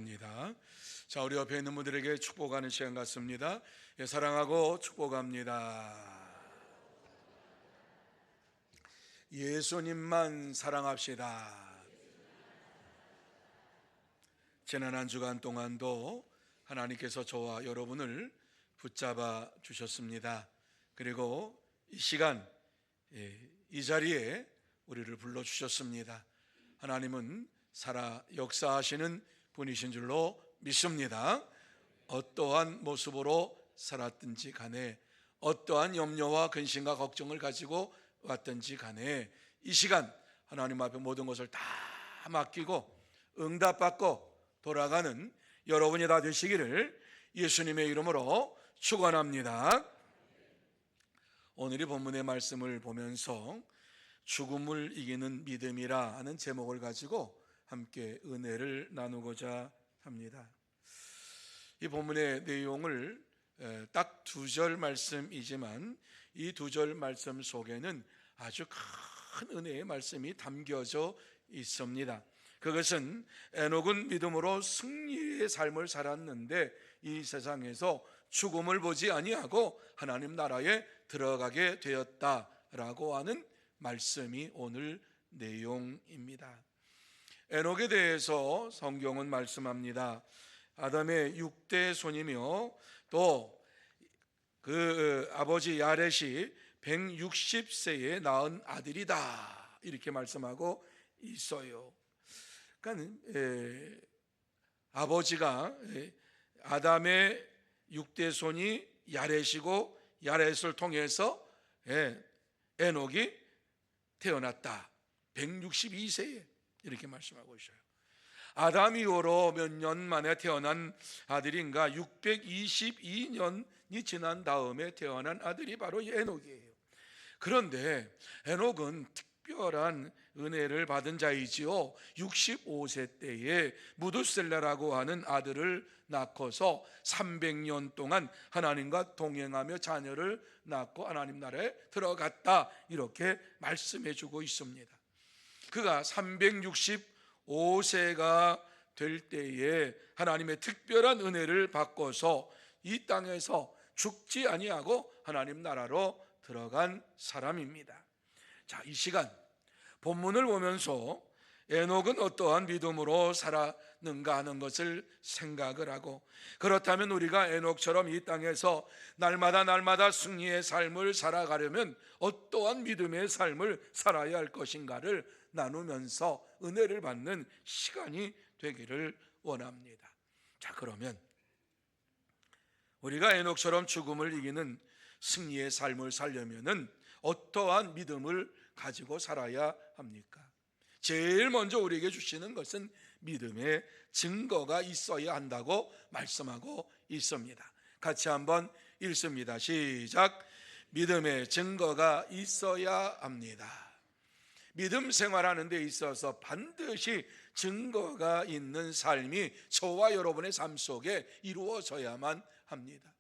축복합니다. 자, 우리 옆에 있는 분들에게 축복하는 시간 같습니다. 예, 사랑하고 축복합니다. 예수님만 사랑합시다. 지난 한 주간 동안도 하나님께서 저와 여러분을 붙잡아 주셨습니다. 그리고 이 시간, 이 자리에 우리를 불러주셨습니다. 하나님은 살아 역사하시는 분이신 줄로 믿습니다. 어떠한 모습으로 살았든지 간에, 어떠한 염려와 근심과 걱정을 가지고 왔든지 간에, 이 시간 하나님 앞에 모든 것을 다 맡기고 응답받고 돌아가는 여러분이 다 되시기를 예수님의 이름으로 축원합니다. 오늘의 본문의 말씀을 보면서 죽음을 이기는 믿음이라 하는 제목을 가지고 함께 은혜를 나누고자 합니다. 이 본문의 내용을 딱 2절 말씀이지만 이 2절 말씀 속에는 아주 큰 은혜의 말씀이 담겨져 있습니다. 그것은 에녹은 믿음으로 승리의 삶을 살았는데 이 세상에서 죽음을 보지 아니하고 하나님 나라에 들어가게 되었다라고 하는 말씀이 오늘 내용입니다. 에녹에 대해서 성경은 말씀합니다. 아담의 6대 손이며 또 그 아버지 야렛이 160세에 낳은 아들이다, 이렇게 말씀하고 있어요. 그러니까 아버지가 아담의 6대 손이 야렛이고 야렛을 통해서 에녹이 태어났다. 162세에 이렇게 말씀하고 있어요. 아담 이후로 몇 년 만에 태어난 아들인가 622년이 지난 다음에 태어난 아들이 바로 에녹이에요. 그런데 에녹은 특별한 은혜를 받은 자이지요. 65세 때에 무두셀라라고 하는 아들을 낳고서 300년 동안 하나님과 동행하며 자녀를 낳고 하나님 나라에 들어갔다, 이렇게 말씀해 주고 있습니다. 그가 365세가 될 때에 하나님의 특별한 은혜를 받고서 이 땅에서 죽지 아니하고 하나님 나라로 들어간 사람입니다. 자, 이 시간 본문을 보면서 에녹은 어떠한 믿음으로 살았는가 하는 것을 생각을 하고, 그렇다면 우리가 에녹처럼 이 땅에서 날마다 승리의 삶을 살아가려면 어떠한 믿음의 삶을 살아야 할 것인가를 나누면서 은혜를 받는 시간이 되기를 원합니다. 자, 그러면 우리가 에녹처럼 죽음을 이기는 승리의 삶을 살려면은 어떠한 믿음을 가지고 살아야 합니까? 제일 먼저 우리에게 주시는 것은 믿음의 증거가 있어야 한다고 말씀하고 있습니다. 같이 한번 읽습니다. 시작. 믿음의 증거가 있어야 합니다. 믿음 생활하는 데 있어서 반드시 증거가 있는 삶이 저와 여러분의 삶 속에 이루어져야만 합니다.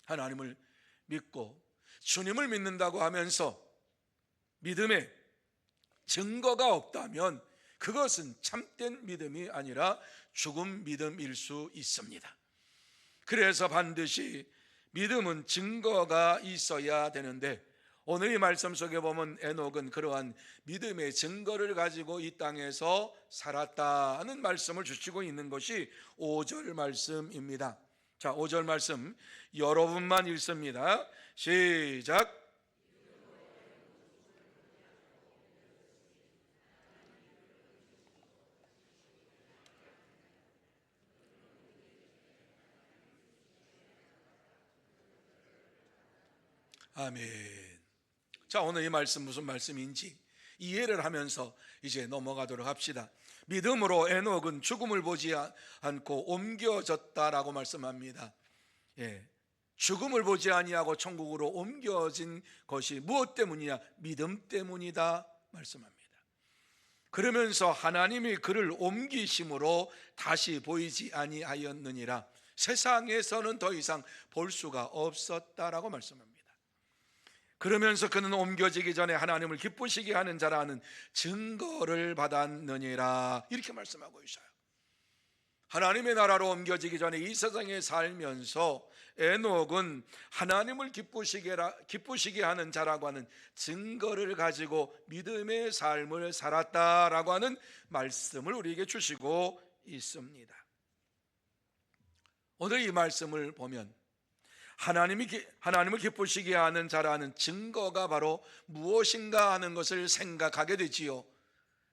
하나님을 믿고 주님을 믿는다고 하면서 믿음의 증거가 없다면 그것은 참된 믿음이 아니라 죽은 믿음일 수 있습니다. 그래서 반드시 믿음은 증거가 있어야 되는데, 오늘 이 말씀 속에 보면 에녹은 그러한 믿음의 증거를 가지고 이 땅에서 살았다는 말씀을 주시고 있는 것이 5절 말씀입니다. 자, 5절 말씀 여러분만 읽습니다. 시작. 아멘. 자, 오늘 이 말씀 무슨 말씀인지 이해를 하면서 이제 넘어가도록 합시다. 믿음으로 에녹은 죽음을 보지 않고 옮겨졌다라고 말씀합니다. 죽음을 보지 아니하고 천국으로 옮겨진 것이 무엇 때문이냐? 믿음 때문이다 말씀합니다. 그러면서 하나님이 그를 옮기심으로 다시 보이지 아니하였느니라. 세상에서는 더 이상 볼 수가 없었다라고 말씀합니다. 그러면서 그는 옮겨지기 전에 하나님을 기쁘시게 하는 자라는 증거를 받았느니라, 이렇게 말씀하고 있어요. 하나님의 나라로 옮겨지기 전에 이 세상에 살면서 에녹은 하나님을 기쁘시게 하는 자라고 하는 증거를 가지고 믿음의 삶을 살았다라고 하는 말씀을 우리에게 주시고 있습니다. 오늘 이 말씀을 보면 하나님을 기쁘시게 하는 자라는 증거가 바로 무엇인가 하는 것을 생각하게 되지요.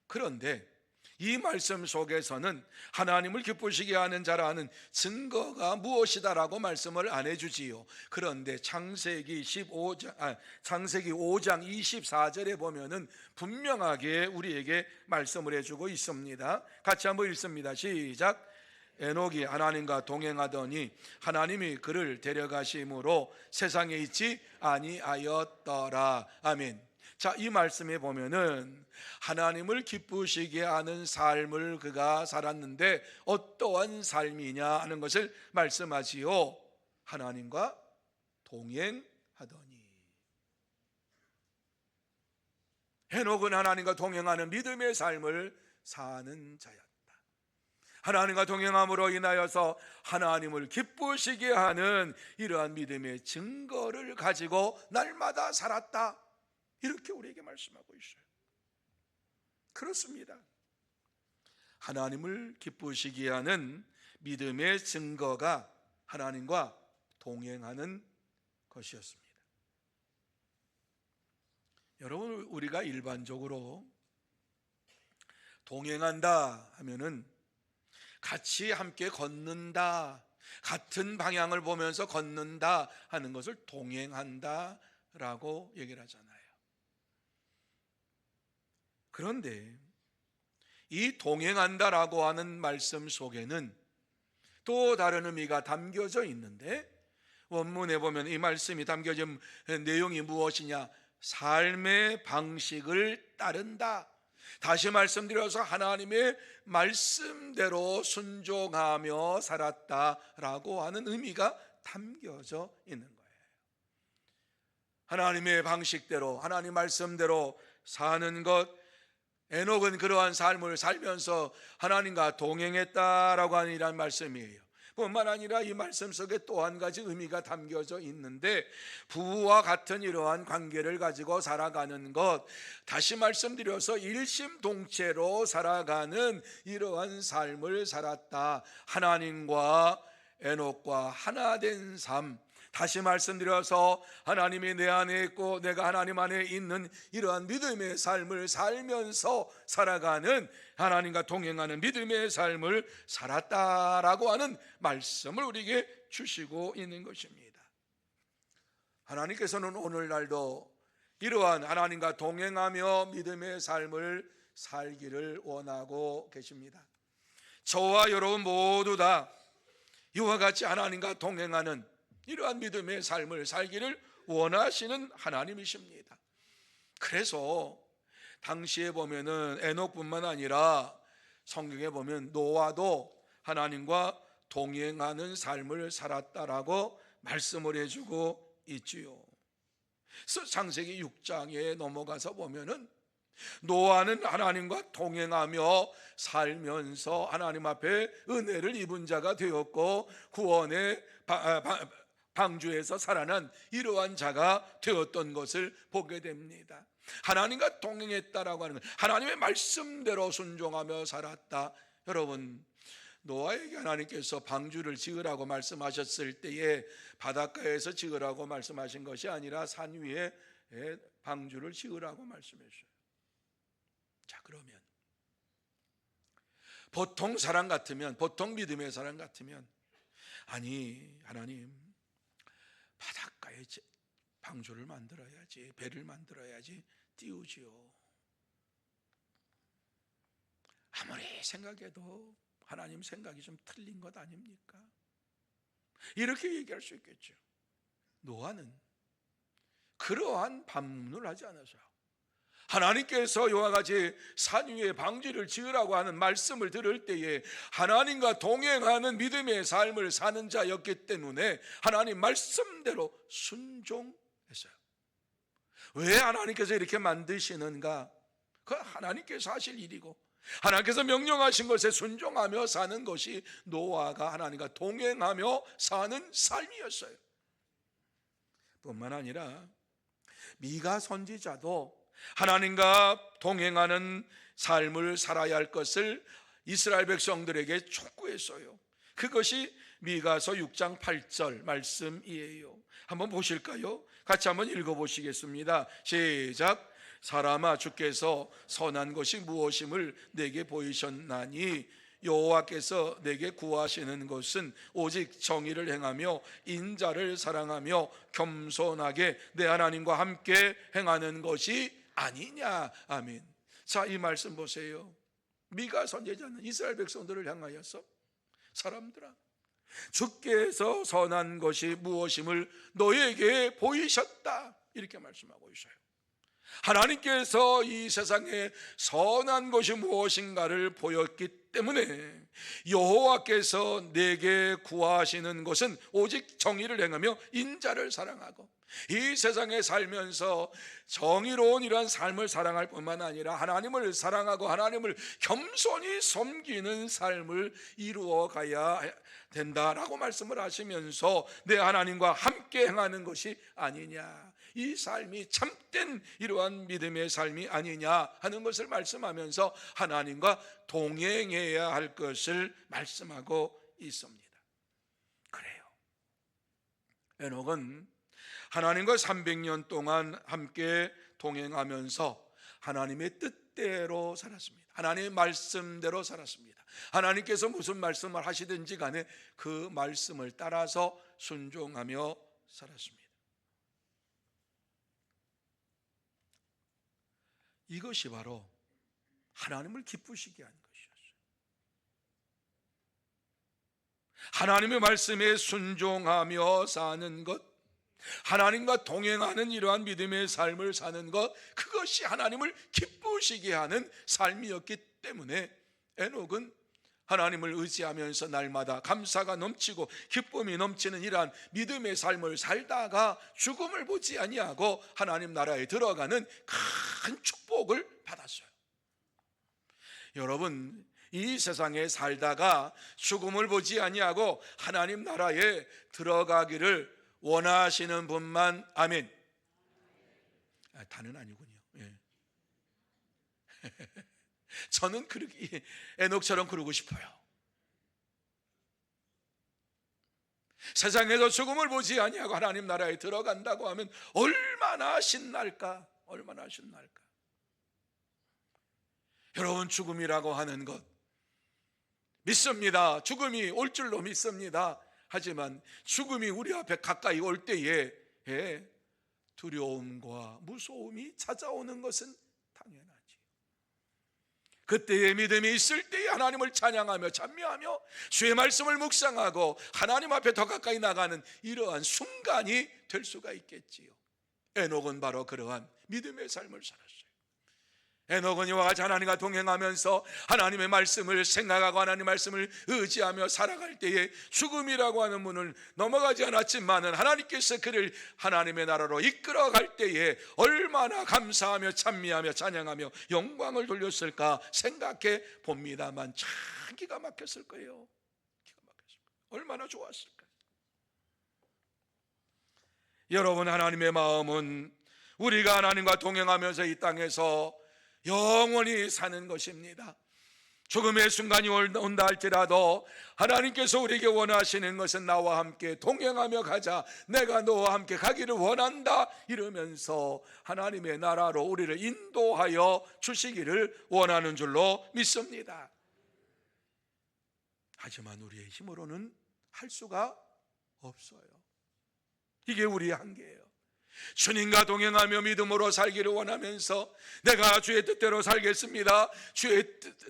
그런데 이 말씀 속에서는 하나님을 기쁘시게 하는 자라는 증거가 무엇이다라고 말씀을 안 해주지요. 그런데 창세기 5장 24절에 보면은 분명하게 우리에게 말씀을 해주고 있습니다. 같이 한번 읽습니다. 시작. 에녹이 하나님과 동행하더니 하나님이 그를 데려가심으로 세상에 있지 아니하였더라. 아멘. 자, 이 말씀에 보면은 하나님을 기쁘시게 하는 삶을 그가 살았는데 어떠한 삶이냐 하는 것을 말씀하지요. 하나님과 동행하더니. 에녹은 하나님과 동행하는 믿음의 삶을 사는 자였다. 하나님과 동행함으로 인하여서 하나님을 기쁘시게 하는 이러한 믿음의 증거를 가지고 날마다 살았다. 이렇게 우리에게 말씀하고 있어요. 그렇습니다. 하나님을 기쁘시게 하는 믿음의 증거가 하나님과 동행하는 것이었습니다. 여러분, 우리가 일반적으로 동행한다 하면은 같이 함께 걷는다, 같은 방향을 보면서 걷는다 하는 것을 동행한다 라고 얘기를 하잖아요. 그런데 이 동행한다라고 하는 말씀 속에는 또 다른 의미가 담겨져 있는데, 원문에 보면 이 말씀이 담겨진 내용이 무엇이냐? 삶의 방식을 따른다. 다시 말씀드려서 하나님의 말씀대로 순종하며 살았다라고 하는 의미가 담겨져 있는 거예요. 하나님의 방식대로, 하나님 말씀대로 사는 것, 에녹은 그러한 삶을 살면서 하나님과 동행했다라고 하는 이란 말씀이에요. 뿐만 아니라 이 말씀 속에 또 한 가지 의미가 담겨져 있는데, 부부와 같은 이러한 관계를 가지고 살아가는 것, 다시 말씀드려서 일심동체로 살아가는 이러한 삶을 살았다. 하나님과 에녹과 하나 된 삶, 다시 말씀드려서 하나님이 내 안에 있고 내가 하나님 안에 있는 이러한 믿음의 삶을 살면서 살아가는, 하나님과 동행하는 믿음의 삶을 살았다라고 하는 말씀을 우리에게 주시고 있는 것입니다. 하나님께서는 오늘날도 이러한 하나님과 동행하며 믿음의 삶을 살기를 원하고 계십니다. 저와 여러분 모두 다 이와 같이 하나님과 동행하는 이러한 믿음의 삶을 살기를 원하시는 하나님이십니다. 그래서 당시에 보면은 에녹뿐만 아니라 성경에 보면 노아도 하나님과 동행하는 삶을 살았다라고 말씀을 해주고 있지요. 그래서 창세기 6장에 넘어가서 보면은 노아는 하나님과 동행하며 살면서 하나님 앞에 은혜를 입은 자가 되었고 구원의 방주에서 살아난 이러한 자가 되었던 것을 보게 됩니다. 하나님과 동행했다라고 하는 것, 하나님의 말씀대로 순종하며 살았다. 여러분, 노아에게 하나님께서 방주를 지으라고 말씀하셨을 때에 바닷가에서 지으라고 말씀하신 것이 아니라 산 위에 방주를 지으라고 말씀했어요. 자, 그러면 보통 사람 같으면, 보통 믿음의 사람 같으면, 아니 하나님, 바닷가에 방주를 만들어야지, 배를 만들어야지 띄우지요. 아무리 생각해도 하나님 생각이 좀 틀린 것 아닙니까? 이렇게 얘기할 수 있겠죠. 노아는 그러한 반문을 하지 않아서요. 하나님께서 이와 같이 산 위에 방주를 지으라고 하는 말씀을 들을 때에 하나님과 동행하는 믿음의 삶을 사는 자였기 때문에 하나님 말씀대로 순종했어요. 왜 하나님께서 이렇게 만드시는가? 그 하나님께서 하실 일이고 하나님께서 명령하신 것에 순종하며 사는 것이 노아가 하나님과 동행하며 사는 삶이었어요. 뿐만 아니라 미가 선지자도 하나님과 동행하는 삶을 살아야 할 것을 이스라엘 백성들에게 촉구했어요. 그것이 미가서 6장 8절 말씀이에요. 한번 보실까요? 같이 한번 읽어보시겠습니다. 시작. 사람아, 주께서 선한 것이 무엇임을 내게 보이셨나니 여호와께서 내게 구하시는 것은 오직 정의를 행하며 인자를 사랑하며 겸손하게 내 하나님과 함께 행하는 것이 아니냐. 아멘. 자, 이 말씀 보세요. 미가 선지자는 이스라엘 백성들을 향하여서 사람들아, 주께서 선한 것이 무엇임을 너에게 보이셨다, 이렇게 말씀하고 있어요. 하나님께서 이 세상에 선한 것이 무엇인가를 보였기 때문에 여호와께서 내게 구하시는 것은 오직 정의를 행하며 인자를 사랑하고, 이 세상에 살면서 정의로운 이러한 삶을 사랑할 뿐만 아니라 하나님을 사랑하고 하나님을 겸손히 섬기는 삶을 이루어 가야 된다라고 말씀을 하시면서 내 하나님과 함께 행하는 것이 아니냐, 이 삶이 참된 이러한 믿음의 삶이 아니냐 하는 것을 말씀하면서 하나님과 동행해야 할 것을 말씀하고 있습니다. 그래요. 에녹은 하나님과 300년 동안 함께 동행하면서 하나님의 뜻대로 살았습니다. 하나님의 말씀대로 살았습니다. 하나님께서 무슨 말씀을 하시든지 간에 그 말씀을 따라서 순종하며 살았습니다. 이것이 바로 하나님을 기쁘시게 하는 것이었어요. 하나님의 말씀에 순종하며 사는 것, 하나님과 동행하는 이러한 믿음의 삶을 사는 것, 그것이 하나님을 기쁘시게 하는 삶이었기 때문에 에녹은 하나님을 의지하면서 날마다 감사가 넘치고 기쁨이 넘치는 이러한 믿음의 삶을 살다가 죽음을 보지 아니하고 하나님 나라에 들어가는 큰 축복을 받았어요. 여러분, 이 세상에 살다가 죽음을 보지 아니하고 하나님 나라에 들어가기를 원하시는 분만 아멘. 다는 아니군요. 예. 저는 그렇게 에녹처럼 그러고 싶어요. 세상에서 죽음을 보지 아니하고 하나님 나라에 들어간다고 하면 얼마나 신날까, 얼마나 신날까. 여러분, 죽음이라고 하는 것 믿습니다. 죽음이 올 줄로 믿습니다. 하지만 죽음이 우리 앞에 가까이 올 때에 두려움과 무서움이 찾아오는 것은 당연하지. 그때의 믿음이 있을 때에 하나님을 찬양하며 찬미하며 주의 말씀을 묵상하고 하나님 앞에 더 가까이 나가는 이러한 순간이 될 수가 있겠지요. 에녹은 바로 그러한 믿음의 삶을 살았어요. 에녹은 이와 같이 하나님과 동행하면서 하나님의 말씀을 생각하고 하나님의 말씀을 의지하며 살아갈 때에 죽음이라고 하는 문을 넘어가지 않았지만은 하나님께서 그를 하나님의 나라로 이끌어갈 때에 얼마나 감사하며 찬미하며 찬양하며 영광을 돌렸을까 생각해 봅니다만 참 기가 막혔을 거예요. 기가 막혔을 거예요. 얼마나 좋았을까. 여러분, 하나님의 마음은 우리가 하나님과 동행하면서 이 땅에서 영원히 사는 것입니다. 죽음의 순간이 온다 할지라도 하나님께서 우리에게 원하시는 것은 나와 함께 동행하며 가자, 내가 너와 함께 가기를 원한다, 이러면서 하나님의 나라로 우리를 인도하여 주시기를 원하는 줄로 믿습니다. 하지만 우리의 힘으로는 할 수가 없어요. 이게 우리의 한계예요. 주님과 동행하며 믿음으로 살기를 원하면서 내가 주의 뜻대로 살겠습니다, 주의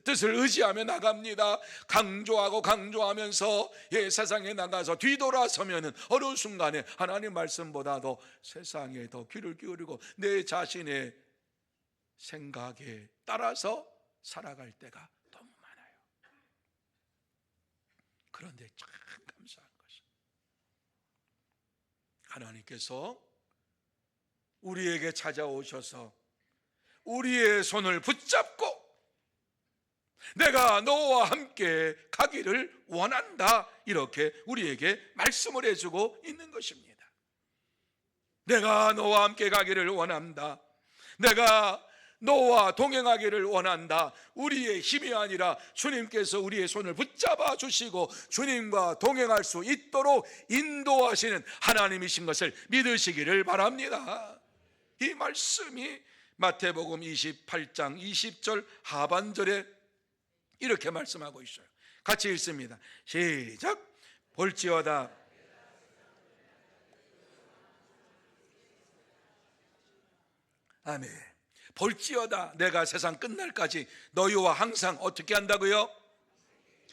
뜻을 의지하며 나갑니다, 강조하면서 세상에 나가서 뒤돌아서면 어느 순간에 하나님 말씀보다도 세상에 더 귀를 기울이고 내 자신의 생각에 따라서 살아갈 때가 너무 많아요. 그런데 참 감사한 것은 하나님께서 우리에게 찾아오셔서 우리의 손을 붙잡고 내가 너와 함께 가기를 원한다. 이렇게 우리에게 말씀을 해주고 있는 것입니다. 내가 너와 함께 가기를 원한다. 내가 너와 동행하기를 원한다. 우리의 힘이 아니라 주님께서 우리의 손을 붙잡아 주시고 주님과 동행할 수 있도록 인도하시는 하나님이신 것을 믿으시기를 바랍니다. 이 말씀이 마태복음 28장 20절 하반절에 이렇게 말씀하고 있어요. 같이 읽습니다. 시작. 볼지어다 아멘. 볼지어다 내가 세상 끝날까지 너희와 항상 어떻게 한다고요?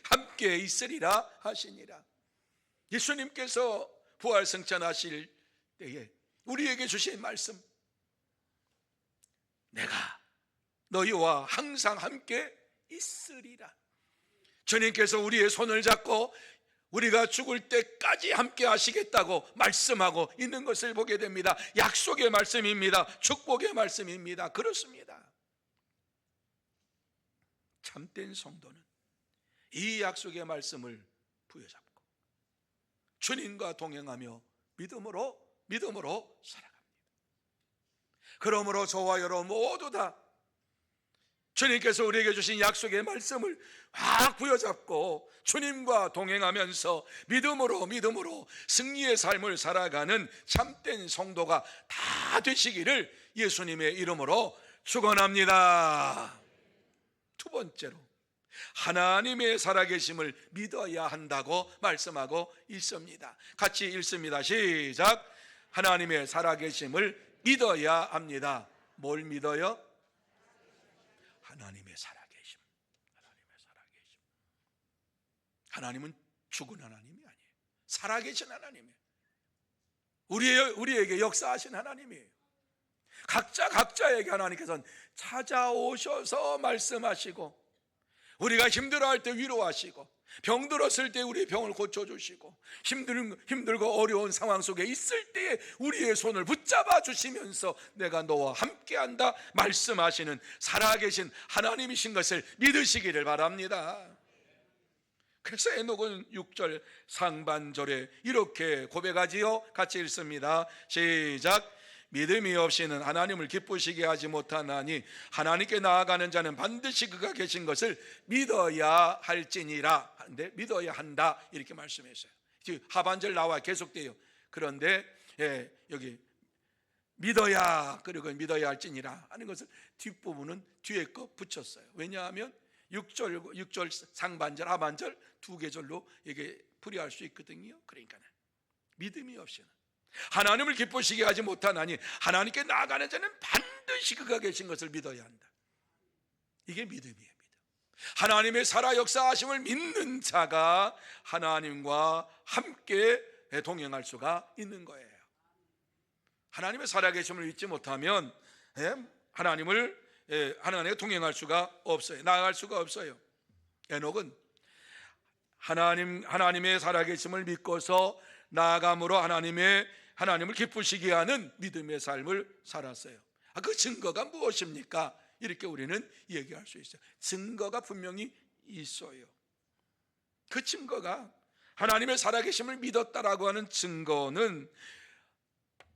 함께 있으리라 하시니라. 예수님께서 부활승천하실 때에 우리에게 주신 말씀, 내가 너희와 항상 함께 있으리라. 주님께서 우리의 손을 잡고 우리가 죽을 때까지 함께 하시겠다고 말씀하고 있는 것을 보게 됩니다. 약속의 말씀입니다. 축복의 말씀입니다. 그렇습니다. 참된 성도는 이 약속의 말씀을 부여잡고 주님과 동행하며 믿음으로 살아갑니다. 그러므로 저와 여러분 모두 다 주님께서 우리에게 주신 약속의 말씀을 확 부여잡고 주님과 동행하면서 믿음으로 승리의 삶을 살아가는 참된 성도가 다 되시기를 예수님의 이름으로 축원합니다. 두 번째로 하나님의 살아계심을 믿어야 한다고 말씀하고 있습니다. 같이 읽습니다. 시작. 하나님의 살아계심을 믿어야 합니다. 뭘 믿어요? 하나님의 살아계심. 하나님은 죽은 하나님이 아니에요. 살아계신 하나님이에요. 우리에게 역사하신 하나님이에요. 각자에게 하나님께서는 찾아오셔서 말씀하시고, 우리가 힘들어할 때 위로하시고, 병들었을 때 우리의 병을 고쳐주시고, 힘들고 어려운 상황 속에 있을 때에 우리의 손을 붙잡아 주시면서 내가 너와 함께한다 말씀하시는 살아계신 하나님이신 것을 믿으시기를 바랍니다. 그래서 에녹은 6절 상반절에 이렇게 고백하지요. 같이 읽습니다. 시작. 믿음이 없이는 하나님을 기쁘시게 하지 못하나니 하나님께 나아가는 자는 반드시 그가 계신 것을 믿어야 할지니라. 근데 믿어야 한다 이렇게 말씀했어요. 하반절 나와 계속돼요. 그런데 여기 믿어야, 그리고 믿어야 할지니라 하는 것을 뒷부분은 뒤에 거 붙였어요. 왜냐하면 6절 상반절 하반절 두 계절로 이게 풀이할 수 있거든요. 그러니까 믿음이 없이는 하나님을 기쁘시게 하지 못하나니 하나님께 나아가는 자는 반드시 그가 계신 것을 믿어야 한다. 이게 믿음이에요. 하나님의 살아 역사하심을 믿는 자가 하나님과 함께 동행할 수가 있는 거예요. 하나님의 살아계심을 믿지 못하면 하나님과 동행할 수가 없어요. 나아갈 수가 없어요. 에녹은 하나님의 살아계심을 믿고서 나아감으로 하나님을 기쁘시게 하는 믿음의 삶을 살았어요. 그 증거가 무엇입니까? 이렇게 우리는 얘기할 수 있어요. 증거가 분명히 있어요. 그 증거가 하나님의 살아계심을 믿었다라고 하는 증거는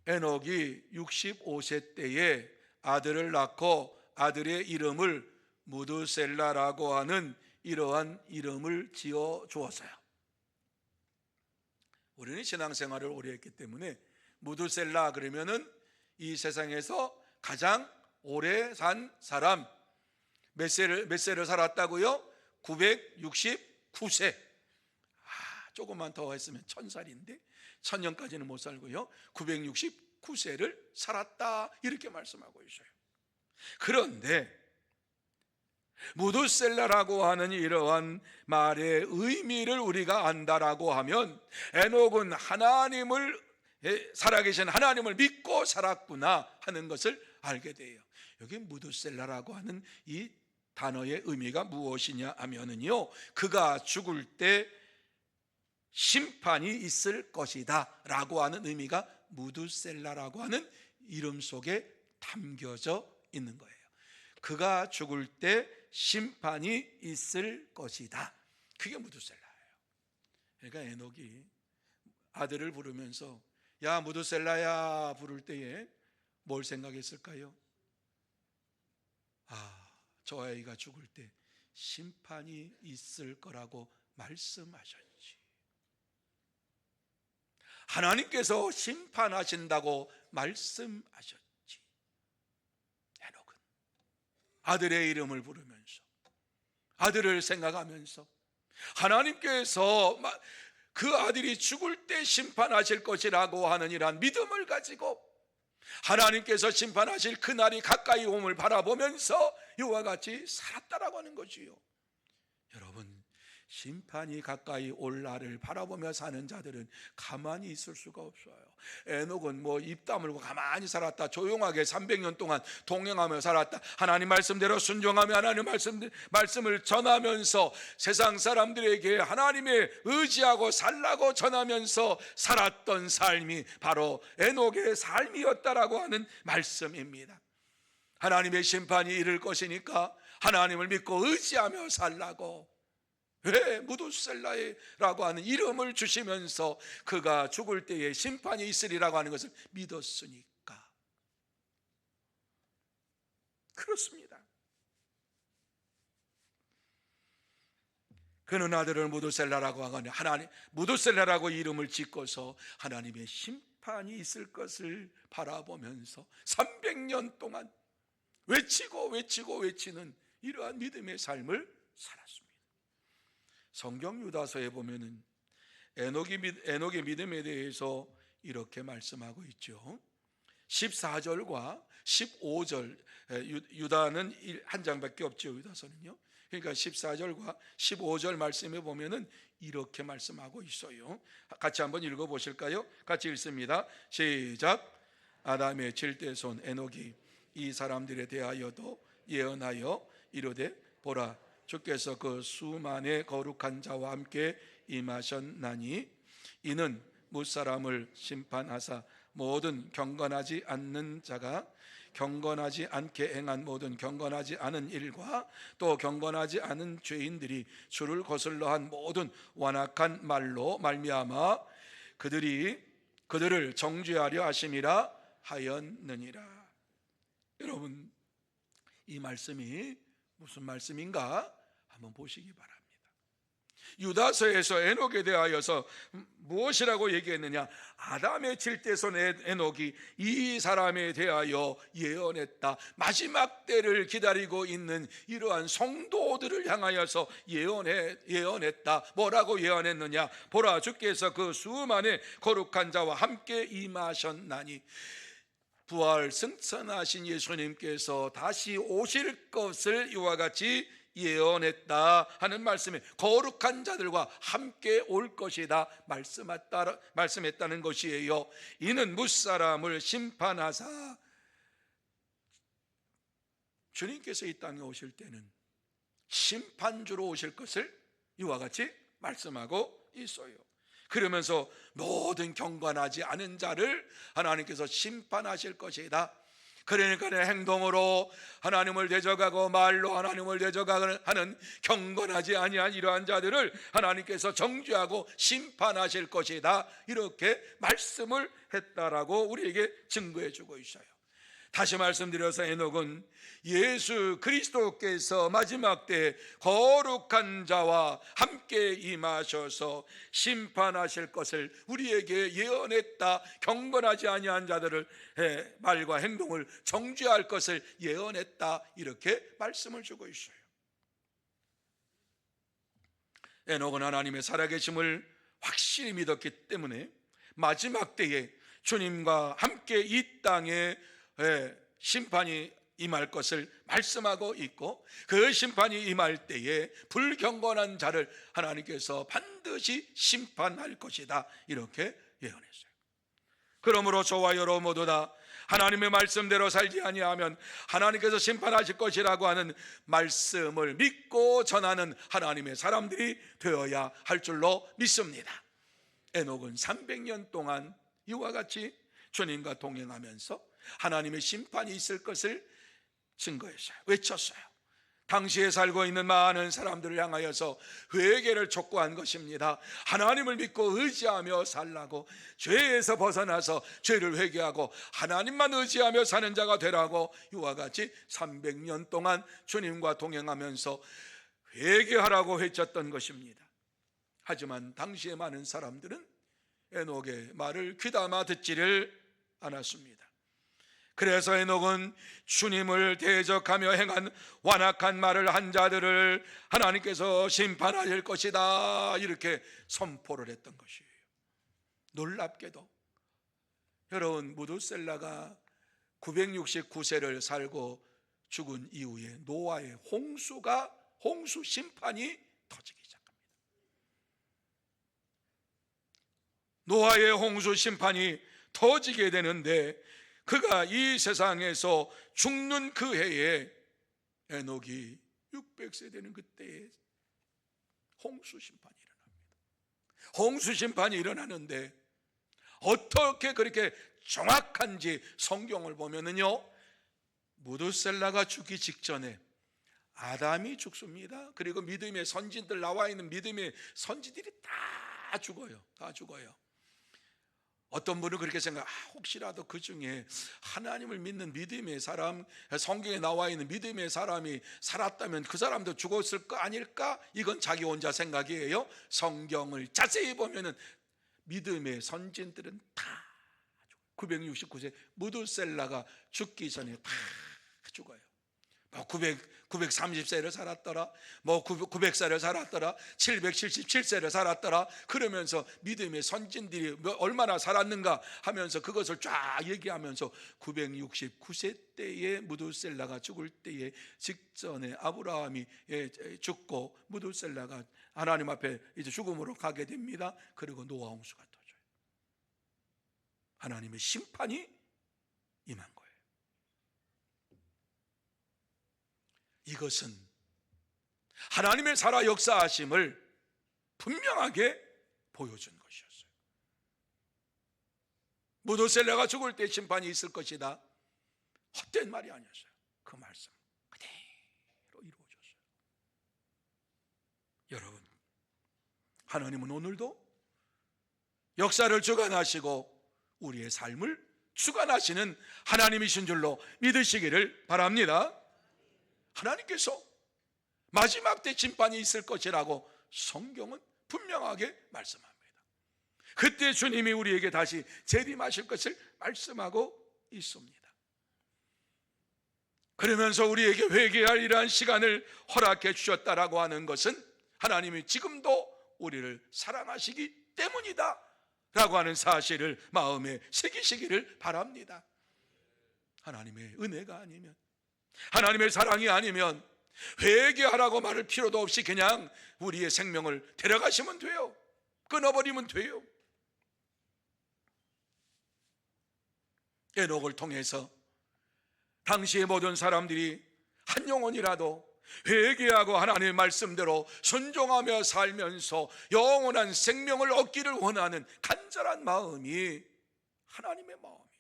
에녹이 65세 때에 아들을 낳고 아들의 이름을 무드셀라라고 하는 이러한 이름을 지어 주었어요. 우리는 신앙생활을 오래 했기 때문에 무드셀라 그러면은 이 세상에서 가장 오래 산 사람, 몇 세를 살았다고요? 969세. 조금만 더 했으면 1000살인데 1000년까지는 못 살고요. 969세를 살았다 이렇게 말씀하고 있어요. 그런데 무드셀라라고 하는 이러한 말의 의미를 우리가 안다라고 하면 에녹은 살아계신 하나님을 믿고 살았구나 하는 것을 알게 돼요. 여기 무드셀라라고 하는 이 단어의 의미가 무엇이냐 하면은요, 그가 죽을 때 심판이 있을 것이다 라고 하는 의미가 무드셀라라고 하는 이름 속에 담겨져 있는 거예요. 그가 죽을 때 심판이 있을 것이다. 그게 무드셀라예요. 그러니까 에녹이 아들을 부르면서 야 무드셀라야 부를 때에 뭘 생각했을까요? 저 아이가 죽을 때 심판이 있을 거라고 말씀하셨지. 하나님께서 심판하신다고 말씀하셨지. 에녹은 아들의 이름을 부르면서 아들을 생각하면서 하나님께서 그 아들이 죽을 때 심판하실 것이라고 하는 이러한 믿음을 가지고 하나님께서 심판하실 그날이 가까이 옴을 바라보면서 이와 같이 살았다라고 하는 거지요. 여러분, 심판이 가까이 올 날을 바라보며 사는 자들은 가만히 있을 수가 없어요. 에녹은 입 다물고 가만히 살았다. 조용하게 300년 동안 동행하며 살았다. 하나님 말씀대로 순종하며 하나님 말씀을 전하면서 세상 사람들에게 하나님의 의지하고 살라고 전하면서 살았던 삶이 바로 에녹의 삶이었다라고 하는 말씀입니다. 하나님의 심판이 이를 것이니까 하나님을 믿고 의지하며 살라고 왜 무드셀라라고 하는 이름을 주시면서 그가 죽을 때에 심판이 있으리라고 하는 것을 믿었으니까. 그렇습니다. 그는 아들을 무드셀라라고 하거나 하나님 무드셀라라고 이름을 짓고서 하나님의 심판이 있을 것을 바라보면서 300년 동안 외치는 이러한 믿음의 삶을 살았습니다. 성경 유다서에 보면은 에녹의 믿음에 대해서 이렇게 말씀하고 있죠. 14절과 15절, 유다는 한 장밖에 없죠. 유다서는요. 그러니까 14절과 15절 말씀에 보면은 이렇게 말씀하고 있어요. 같이 한번 읽어보실까요? 같이 읽습니다. 시작. 아담의 7대 손 에녹이 이 사람들에 대하여도 예언하여 이르되 보라 주께서 그 수만의 거룩한 자와 함께 임하셨나니 이는 무사람을 심판하사 모든 경건하지 않는 자가 경건하지 않게 행한 모든 경건하지 않은 일과 또 경건하지 않은 죄인들이 주를 거슬러 한 모든 완악한 말로 말미암아 그들을 정죄하려 하심이라 하였느니라. 여러분, 이 말씀이 무슨 말씀인가 한번 보시기 바랍니다. 유다서에서 에녹에 대하여서 무엇이라고 얘기했느냐? 아담의 7대손 에녹이 이 사람에 대하여 예언했다. 마지막 때를 기다리고 있는 이러한 성도들을 향하여서 예언했다. 뭐라고 예언했느냐? 보라 주께서 그 수만의 거룩한 자와 함께 임하셨나니 부활 승천하신 예수님께서 다시 오실 것을 이와 같이 예언했다 하는 말씀에 거룩한 자들과 함께 올 것이다 말씀했다는 것이에요. 이는 무사람을 심판하사 주님께서 이 땅에 오실 때는 심판주로 오실 것을 이와 같이 말씀하고 있어요. 그러면서 모든 경건하지 않은 자를 하나님께서 심판하실 것이다. 그러니까 행동으로 하나님을 대적하고 말로 하나님을 대적하는 경건하지 아니한 이러한 자들을 하나님께서 정죄하고 심판하실 것이다. 이렇게 말씀을 했다라고 우리에게 증거해 주고 있어요. 다시 말씀드려서 에녹은 예수 그리스도께서 마지막 때 거룩한 자와 함께 임하셔서 심판하실 것을 우리에게 예언했다. 경건하지 아니한 자들을 말과 행동을 정죄할 것을 예언했다. 이렇게 말씀을 주고 있어요. 에녹은 하나님의 살아계심을 확실히 믿었기 때문에 마지막 때에 주님과 함께 이 땅에 심판이 임할 것을 말씀하고 있고 그 심판이 임할 때에 불경건한 자를 하나님께서 반드시 심판할 것이다. 이렇게 예언했어요. 그러므로 저와 여러분 모두 다 하나님의 말씀대로 살지 아니하면 하나님께서 심판하실 것이라고 하는 말씀을 믿고 전하는 하나님의 사람들이 되어야 할 줄로 믿습니다. 에녹은 300년 동안 이와 같이 주님과 동행하면서 하나님의 심판이 있을 것을 증거했어요. 외쳤어요. 당시에 살고 있는 많은 사람들을 향하여서 회개를 촉구한 것입니다. 하나님을 믿고 의지하며 살라고, 죄에서 벗어나서 죄를 회개하고 하나님만 의지하며 사는 자가 되라고, 이와 같이 300년 동안 주님과 동행하면서 회개하라고 외쳤던 것입니다. 하지만 당시에 많은 사람들은 에녹의 말을 귀담아 듣지를 않았습니다. 그래서 에녹은 주님을 대적하며 행한 완악한 말을 한 자들을 하나님께서 심판하실 것이다, 이렇게 선포를 했던 것이에요. 놀랍게도 여러분, 무두셀라가 969세를 살고 죽은 이후에 노아의 홍수 심판이 터지기 시작합니다. 노아의 홍수 심판이 터지게 되는데, 그가 이 세상에서 죽는 그 해에 에녹이 600세 되는 그때에 홍수 심판이 일어납니다. 홍수 심판이 일어나는데 어떻게 그렇게 정확한지 성경을 보면은요, 무두셀라가 죽기 직전에 아담이 죽습니다. 그리고 믿음의 선진들, 나와 있는 믿음의 선지들이 다 죽어요. 다 죽어요. 어떤 분은 그렇게 생각, 혹시라도 그 중에 하나님을 믿는 믿음의 사람, 성경에 나와 있는 믿음의 사람이 살았다면 그 사람도 죽었을 거 아닐까? 이건 자기 혼자 생각이에요. 성경을 자세히 보면은 믿음의 선진들은 다 969세 무두셀라가 죽기 전에 다 죽어요. 930세를 살았더라, 900세를 살았더라, 777세를 살았더라, 그러면서 믿음의 선진들이 얼마나 살았는가 하면서 그것을 쫙 얘기하면서 969세 때에 무두셀라가 죽을 때에 직전에 아브라함이 죽고 무두셀라가 하나님 앞에 이제 죽음으로 가게 됩니다. 그리고 노아 홍수가 터져요. 하나님의 심판이 임한 거예요. 이것은 하나님의 살아 역사하심을 분명하게 보여준 것이었어요. 무두셀라가 죽을 때 심판이 있을 것이다, 헛된 말이 아니었어요. 그 말씀 그대로 이루어졌어요. 여러분, 하나님은 오늘도 역사를 주관하시고 우리의 삶을 주관하시는 하나님이신 줄로 믿으시기를 바랍니다. 하나님께서 마지막 때 심판이 있을 것이라고 성경은 분명하게 말씀합니다. 그때 주님이 우리에게 다시 재림하실 것을 말씀하고 있습니다. 그러면서 우리에게 회개할 이러한 시간을 허락해 주셨다라고 하는 것은 하나님이 지금도 우리를 사랑하시기 때문이다 라고 하는 사실을 마음에 새기시기를 바랍니다. 하나님의 은혜가 아니면, 하나님의 사랑이 아니면 회개하라고 말할 필요도 없이 그냥 우리의 생명을 데려가시면 돼요. 끊어버리면 돼요. 에녹을 통해서 당시의 모든 사람들이 한 영혼이라도 회개하고 하나님의 말씀대로 순종하며 살면서 영원한 생명을 얻기를 원하는 간절한 마음이 하나님의 마음이에요.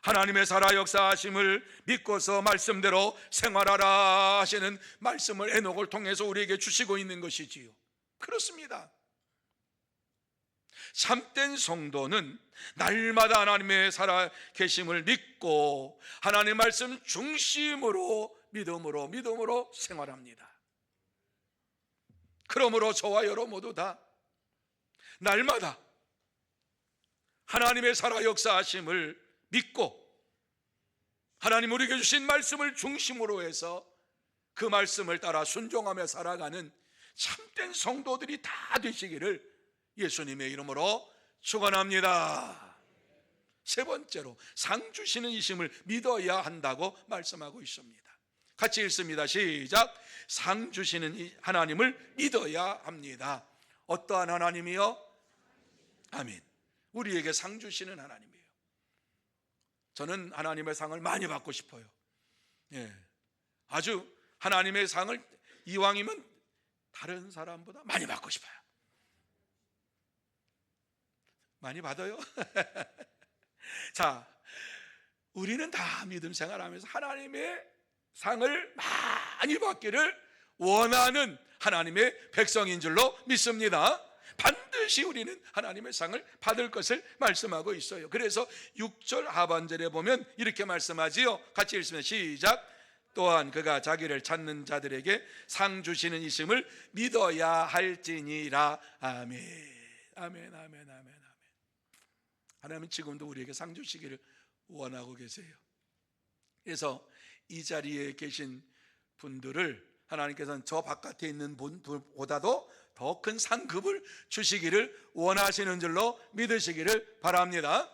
하나님의 살아 역사하심을 믿고서 말씀대로 생활하라 하시는 말씀을 에녹을 통해서 우리에게 주시고 있는 것이지요. 그렇습니다. 참된 성도는 날마다 하나님의 살아 계심을 믿고 하나님의 말씀 중심으로 믿음으로 생활합니다. 그러므로 저와 여러 모두 다 날마다 하나님의 살아 역사하심을 믿고 하나님 우리에게 주신 말씀을 중심으로 해서 그 말씀을 따라 순종하며 살아가는 참된 성도들이 다 되시기를 예수님의 이름으로 축원합니다. 세 번째로 상 주시는 이심을 믿어야 한다고 말씀하고 있습니다. 같이 읽습니다. 시작. 상 주시는 하나님을 믿어야 합니다. 어떠한 하나님이요? 아멘. 우리에게 상 주시는 하나님이에요. 저는 하나님의 상을 많이 받고 싶어요. 아주 하나님의 상을 이왕이면 다른 사람보다 많이 받고 싶어요. 많이 받아요? 자, 우리는 다 믿음 생활하면서 하나님의 상을 많이 받기를 원하는 하나님의 백성인 줄로 믿습니다. 반드시 우리는 하나님의 상을 받을 것을 말씀하고 있어요. 그래서 6절 하반절에 보면 이렇게 말씀하지요. 같이 읽으면 시작. 또한 그가 자기를 찾는 자들에게 상 주시는 이심을 믿어야 할지니라. 아멘. 아멘, 아멘, 아멘, 아멘. 하나님은 지금도 우리에게 상 주시기를 원하고 계세요. 그래서 이 자리에 계신 분들을 하나님께서는 저 바깥에 있는 분보다도 더 큰 상급을 주시기를 원하시는 줄로 믿으시기를 바랍니다.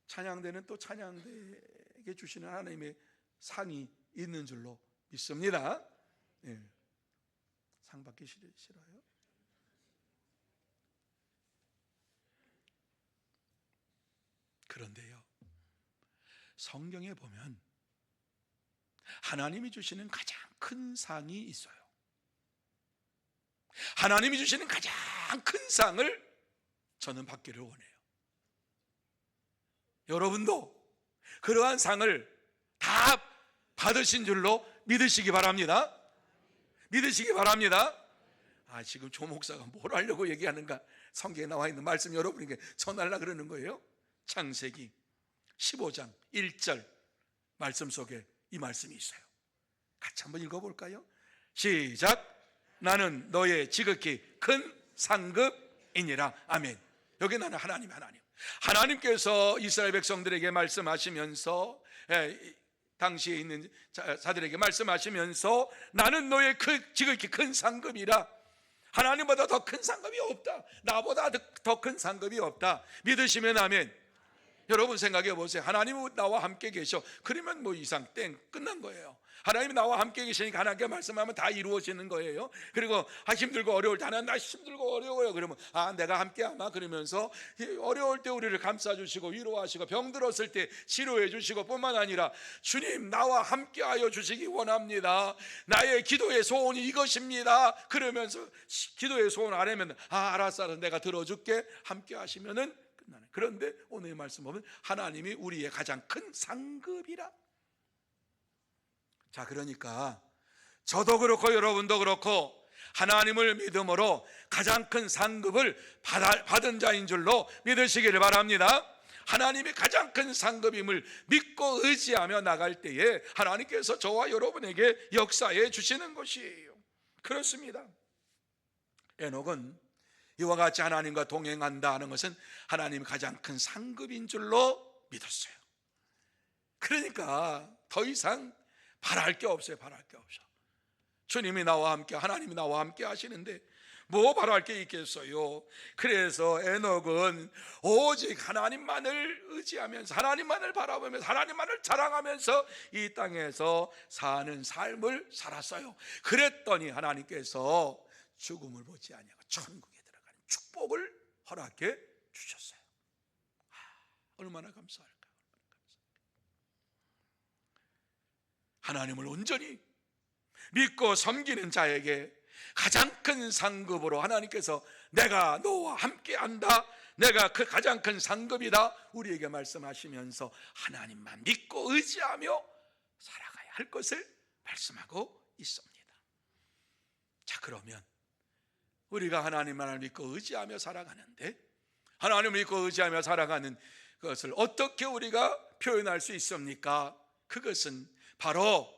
찬양대는 또 찬양대에게 주시는 하나님의 상이 있는 줄로 믿습니다. 네. 상 받기 싫어요? 그런데요, 성경에 보면 하나님이 주시는 가장 큰 상이 있어요. 하나님이 주시는 가장 큰 상을 저는 받기를 원해요. 여러분도 그러한 상을 다 받으신 줄로 믿으시기 바랍니다. 믿으시기 바랍니다. 지금 조 목사가 뭘 하려고 얘기하는가? 성경에 나와 있는 말씀 여러분에게 전하려고 그러는 거예요. 창세기 15장 1절 말씀 속에 이 말씀이 있어요. 같이 한번 읽어볼까요? 시작. 나는 너의 지극히 큰 상급이니라. 아멘. 여기 나는 하나님께서 이스라엘 백성들에게 말씀하시면서, 당시에 있는 자들에게 말씀하시면서 나는 너의 지극히 큰 상급이라. 하나님보다 더 큰 상급이 없다. 나보다 더 큰 상급이 없다. 믿으시면 아멘. 여러분 생각해 보세요. 하나님은 나와 함께 계셔. 그러면 뭐 이상 땡 끝난 거예요. 하나님이 나와 함께 계시니까 하나님께 말씀하면 다 이루어지는 거예요. 그리고 힘들고 어려울 때 하나님 나 힘들고 어려워요. 그러면 내가 함께하마 그러면서 어려울 때 우리를 감싸주시고 위로하시고 병들었을 때 치료해 주시고 뿐만 아니라 주님 나와 함께하여 주시기 원합니다. 나의 기도의 소원이 이것입니다. 그러면서 기도의 소원 안 하면 알았어 내가 들어줄게 함께하시면은 끝나네. 그런데 오늘의 말씀 보면 하나님이 우리의 가장 큰 상급이라. 자, 그러니까 저도 그렇고 여러분도 그렇고 하나님을 믿음으로 가장 큰 상급을 받은 자인 줄로 믿으시기를 바랍니다. 하나님이 가장 큰 상급임을 믿고 의지하며 나갈 때에 하나님께서 저와 여러분에게 역사해 주시는 것이에요. 그렇습니다. 에녹은 이와 같이 하나님과 동행한다 하는 것은 하나님이 가장 큰 상급인 줄로 믿었어요. 그러니까 더 이상 바랄 게 없어요. 바랄 게 없어. 주님이 나와 함께, 하나님이 나와 함께 하시는데 뭐 바랄 게 있겠어요. 그래서 에녹은 오직 하나님만을 의지하면서 하나님만을 바라보면서 하나님만을 자랑하면서 이 땅에서 사는 삶을 살았어요. 그랬더니 하나님께서 죽음을 보지 아니하고 천국에 들어가는 축복을 허락해 주셨어요. 얼마나 감사할까요? 하나님을 온전히 믿고 섬기는 자에게 가장 큰 상급으로 하나님께서 내가 너와 함께한다, 내가 그 가장 큰 상급이다 우리에게 말씀하시면서 하나님만 믿고 의지하며 살아가야 할 것을 말씀하고 있습니다. 자, 그러면 우리가 하나님만을 믿고 의지하며 살아가는데 하나님을 믿고 의지하며 살아가는 것을 어떻게 우리가 표현할 수 있습니까? 그것은 바로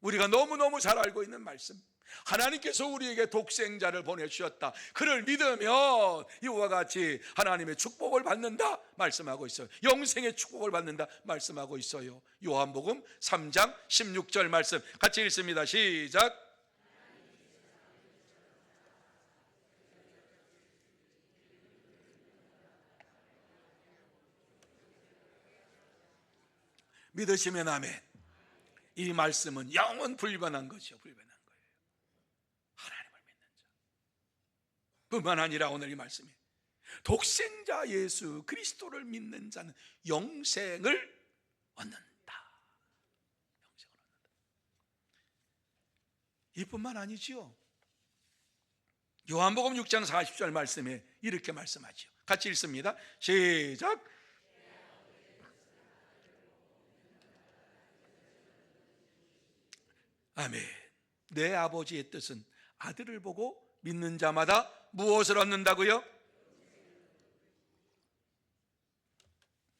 우리가 너무너무 잘 알고 있는 말씀, 하나님께서 우리에게 독생자를 보내주셨다, 그를 믿으면 이와 같이 하나님의 축복을 받는다 말씀하고 있어요. 영생의 축복을 받는다 말씀하고 있어요. 요한복음 3장 16절 말씀 같이 읽습니다. 시작. 믿으시면 아멘. 이 말씀은 영원 불변한 것이요, 불변한 거예요. 하나님을 믿는 자 뿐만 아니라 오늘 이 말씀이 독생자 예수 그리스도를 믿는 자는 영생을 얻는다. 영생을 얻는다. 이뿐만 아니지요. 요한복음 6장 40절 말씀에 이렇게 말씀하죠. 같이 읽습니다. 시작. 아멘. 내 아버지의 뜻은 아들을 보고 믿는 자마다 무엇을 얻는다고요?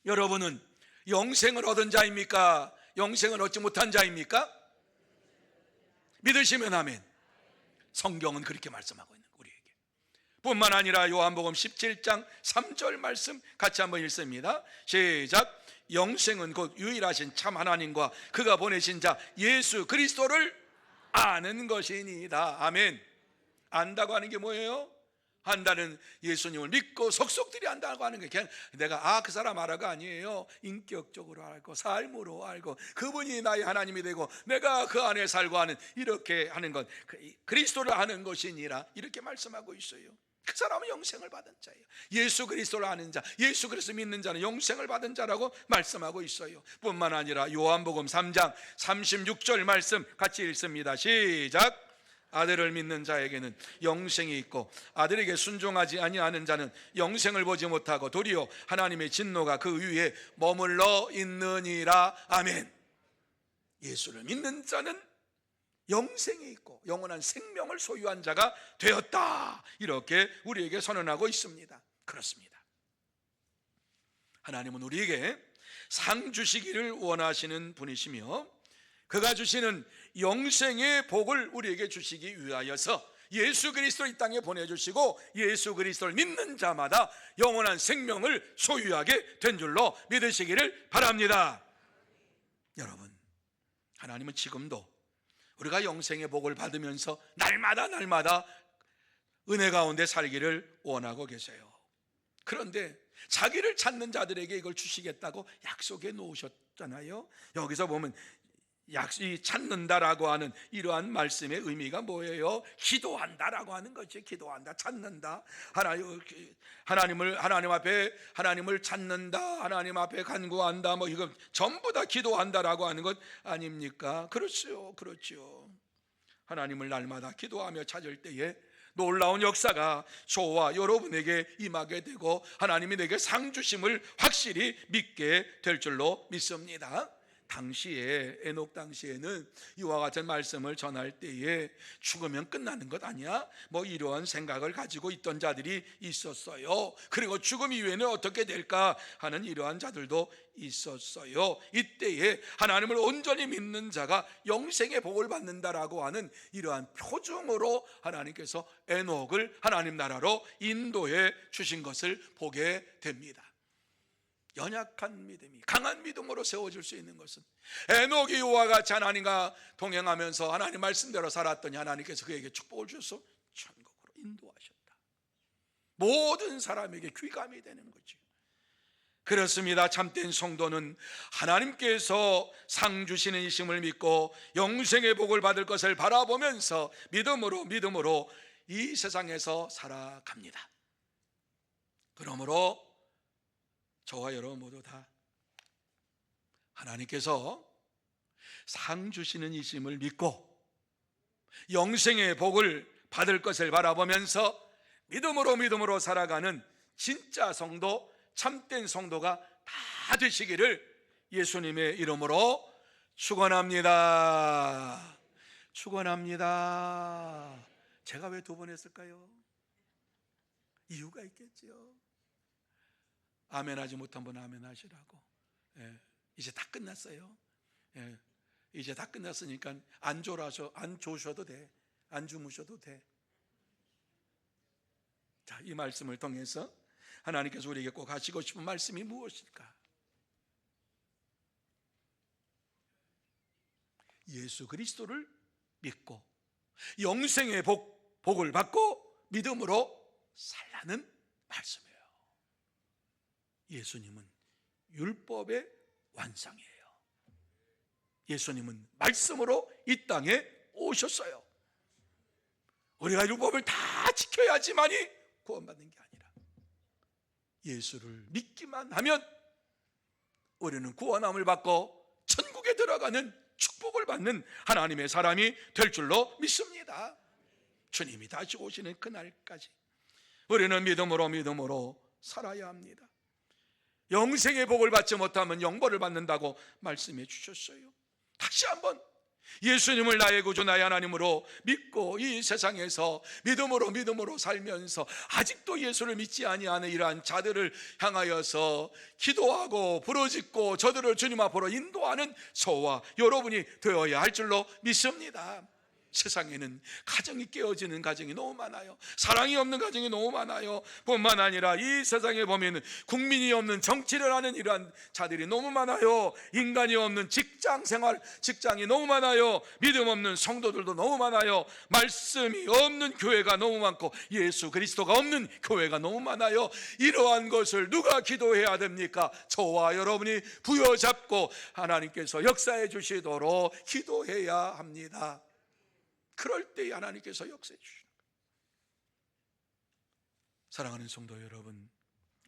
여러분은 영생을 얻은 자입니까? 영생을 얻지 못한 자입니까? 믿으시면 아멘. 성경은 그렇게 말씀하고 있는 우리에게. 뿐만 아니라 요한복음 17장 3절 말씀 같이 한번 읽습니다. 시작. 영생은 곧 유일하신 참 하나님과 그가 보내신 자 예수 그리스도를 아는 것이니이다. 아멘. 안다고 하는 게 뭐예요? 한다는 예수님을 믿고 속속들이 안다고 하는 게 그냥 내가 그 사람 알아가 아니에요. 인격적으로 알고 삶으로 알고 그분이 나의 하나님이 되고 내가 그 안에 살고 하는, 이렇게 하는 것, 그리스도를 아는 것이니라, 이렇게 말씀하고 있어요. 그 사람은 영생을 받은 자예요. 예수 그리스도를 아는 자, 예수 그리스도 믿는 자는 영생을 받은 자라고 말씀하고 있어요. 뿐만 아니라 요한복음 3장 36절 말씀 같이 읽습니다. 시작. 아들을 믿는 자에게는 영생이 있고 아들에게 순종하지 아니하는 자는 영생을 보지 못하고 도리어 하나님의 진노가 그 위에 머물러 있느니라. 아멘. 예수를 믿는 자는 영생이 있고 영원한 생명을 소유한 자가 되었다, 이렇게 우리에게 선언하고 있습니다. 그렇습니다. 하나님은 우리에게 상 주시기를 원하시는 분이시며 그가 주시는 영생의 복을 우리에게 주시기 위하여서 예수 그리스도를 이 땅에 보내주시고 예수 그리스도를 믿는 자마다 영원한 생명을 소유하게 된 줄로 믿으시기를 바랍니다. 여러분, 하나님은 지금도 우리가 영생의 복을 받으면서 날마다 은혜 가운데 살기를 원하고 계세요. 그런데 자기를 찾는 자들에게 이걸 주시겠다고 약속해 놓으셨잖아요. 여기서 보면 이 찾는다라고 하는 이러한 말씀의 의미가 뭐예요? 기도한다라고 하는 거죠. 기도한다, 찾는다. 하나님 앞에 하나님을 찾는다, 하나님 앞에 간구한다, 뭐 이거 전부 다 기도한다라고 하는 것 아닙니까? 그렇죠. 하나님을 날마다 기도하며 찾을 때에 놀라운 역사가 저와 여러분에게 임하게 되고 하나님이 내게 상 주심을 확실히 믿게 될 줄로 믿습니다. 당시에, 에녹 당시에는 이와 같은 말씀을 전할 때에 죽으면 끝나는 것 아니야? 뭐 이러한 생각을 가지고 있던 자들이 있었어요. 그리고 죽음 이후에는 어떻게 될까 하는 이러한 자들도 있었어요. 이때에 하나님을 온전히 믿는 자가 영생의 복을 받는다라고 하는 이러한 표징으로 하나님께서 에녹을 하나님 나라로 인도해 주신 것을 보게 됩니다. 연약한 믿음이 강한 믿음으로 세워질 수 있는 것은 에녹이 이와 같이 하나님과 동행하면서 하나님 말씀대로 살았더니 하나님께서 그에게 축복을 주셔서 천국으로 인도하셨다. 모든 사람에게 귀감이 되는 거죠. 그렇습니다. 참된 성도는 하나님께서 상 주시는 이심을 믿고 영생의 복을 받을 것을 바라보면서 믿음으로 이 세상에서 살아갑니다. 그러므로 저와 여러분 모두 다 하나님께서 상 주시는 이심을 믿고 영생의 복을 받을 것을 바라보면서 믿음으로 살아가는 진짜 성도, 참된 성도가 다 되시기를 예수님의 이름으로 축원합니다. 제가 왜 2번 했을까요? 이유가 있겠죠. 아멘 하지 못한 분 아멘 하시라고. 이제 다 끝났어요. 이제 다 끝났으니까 안 조셔도 돼. 안 주무셔도 돼. 자, 이 말씀을 통해서 하나님께서 우리에게 꼭 하시고 싶은 말씀이 무엇일까? 예수 그리스도를 믿고 영생의 복을 받고 믿음으로 살라는 말씀이에요. 예수님은 율법의 완성이에요. 예수님은 말씀으로 이 땅에 오셨어요. 우리가 율법을 다 지켜야지만이 구원받는 게 아니라 예수를 믿기만 하면 우리는 구원함을 받고 천국에 들어가는 축복을 받는 하나님의 사람이 될 줄로 믿습니다. 주님이 다시 오시는 그날까지 우리는 믿음으로 살아야 합니다. 영생의 복을 받지 못하면 영벌을 받는다고 말씀해 주셨어요. 다시 한번 예수님을 나의 구주 나의 하나님으로 믿고 이 세상에서 믿음으로 살면서 아직도 예수를 믿지 아니하는 이러한 자들을 향하여서 기도하고 부르짖고 저들을 주님 앞으로 인도하는 저와 여러분이 되어야 할 줄로 믿습니다. 세상에는 가정이 깨어지는 가정이 너무 많아요. 사랑이 없는 가정이 너무 많아요. 뿐만 아니라 이 세상에 보면 국민이 없는 정치를 하는 이러한 자들이 너무 많아요. 인간이 없는 직장 생활, 직장이 너무 많아요. 믿음 없는 성도들도 너무 많아요. 말씀이 없는 교회가 너무 많고 예수 그리스도가 없는 교회가 너무 많아요. 이러한 것을 누가 기도해야 됩니까? 저와 여러분이 부여잡고 하나님께서 역사해 주시도록 기도해야 합니다. 그럴 때 하나님께서 역사해 주시는 거예요. 사랑하는 성도 여러분,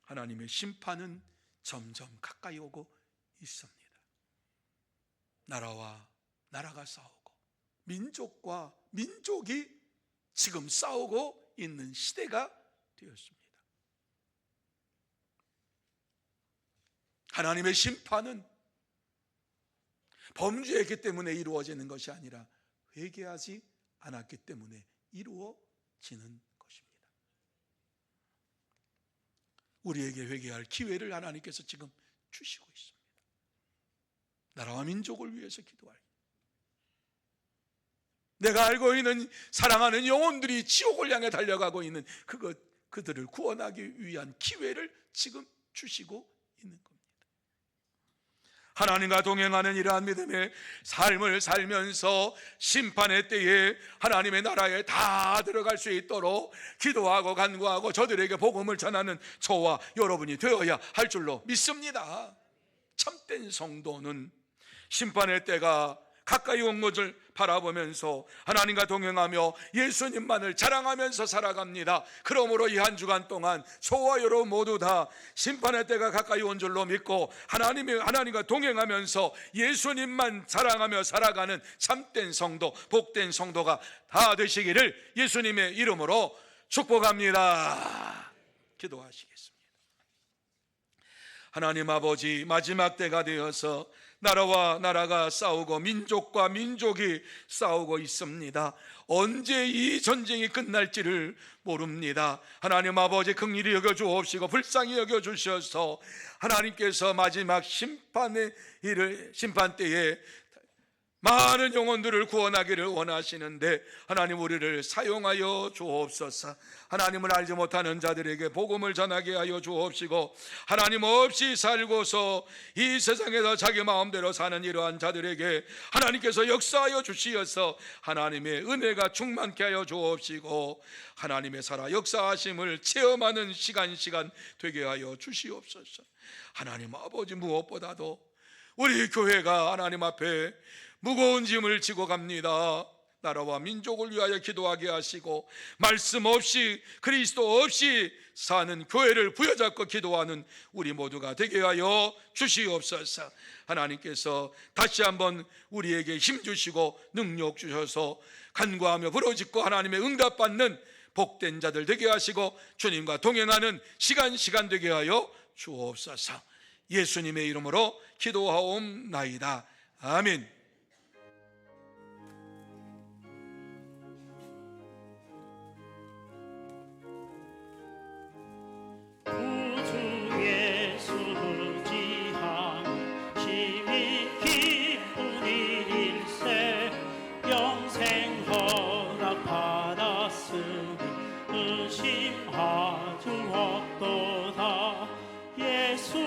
하나님의 심판은 점점 가까이 오고 있습니다. 나라와 나라가 싸우고 민족과 민족이 지금 싸우고 있는 시대가 되었습니다. 하나님의 심판은 범죄했기 때문에 이루어지는 것이 아니라 회개하지 않았기 때문에 이루어지는 것입니다. 우리에게 회개할 기회를 하나님께서 지금 주시고 있습니다. 나라와 민족을 위해서 기도할, 내가 알고 있는 사랑하는 영혼들이 지옥을 향해 달려가고 있는 그들을 구원하기 위한 기회를 지금 주시고 있는 겁니다. 하나님과 동행하는 이러한 믿음의 삶을 살면서 심판의 때에 하나님의 나라에 다 들어갈 수 있도록 기도하고 간구하고 저들에게 복음을 전하는 저와 여러분이 되어야 할 줄로 믿습니다. 참된 성도는 심판의 때가 가까이 온 것을 바라보면서 하나님과 동행하며 예수님만을 자랑하면서 살아갑니다. 그러므로 이 한 주간 동안 저와 여러분 모두 다 심판의 때가 가까이 온 줄로 믿고 하나님과 동행하면서 예수님만 자랑하며 살아가는 참된 성도, 복된 성도가 다 되시기를 예수님의 이름으로 축복합니다. 기도하시겠습니다. 하나님 아버지, 마지막 때가 되어서 나라와 나라가 싸우고 민족과 민족이 싸우고 있습니다. 언제 이 전쟁이 끝날지를 모릅니다. 하나님 아버지, 긍휼히 여겨주옵시고 불쌍히 여겨주셔서 하나님께서 마지막 심판 때에 많은 영혼들을 구원하기를 원하시는데 하나님 우리를 사용하여 주옵소서. 하나님을 알지 못하는 자들에게 복음을 전하게 하여 주옵시고 하나님 없이 살고서 이 세상에서 자기 마음대로 사는 이러한 자들에게 하나님께서 역사하여 주시어서 하나님의 은혜가 충만케 하여 주옵시고 하나님의 살아 역사하심을 체험하는 시간 되게 하여 주시옵소서. 하나님 아버지, 무엇보다도 우리 교회가 하나님 앞에 무거운 짐을 지고 갑니다. 나라와 민족을 위하여 기도하게 하시고 말씀 없이 그리스도 없이 사는 교회를 부여잡고 기도하는 우리 모두가 되게 하여 주시옵소서. 하나님께서 다시 한번 우리에게 힘 주시고 능력 주셔서 간구하며 부르짖고 하나님의 응답받는 복된 자들 되게 하시고 주님과 동행하는 시간 되게 하여 주옵소서. 예수님의 이름으로 기도하옵나이다. 아멘. 의심하지 없도다. 예수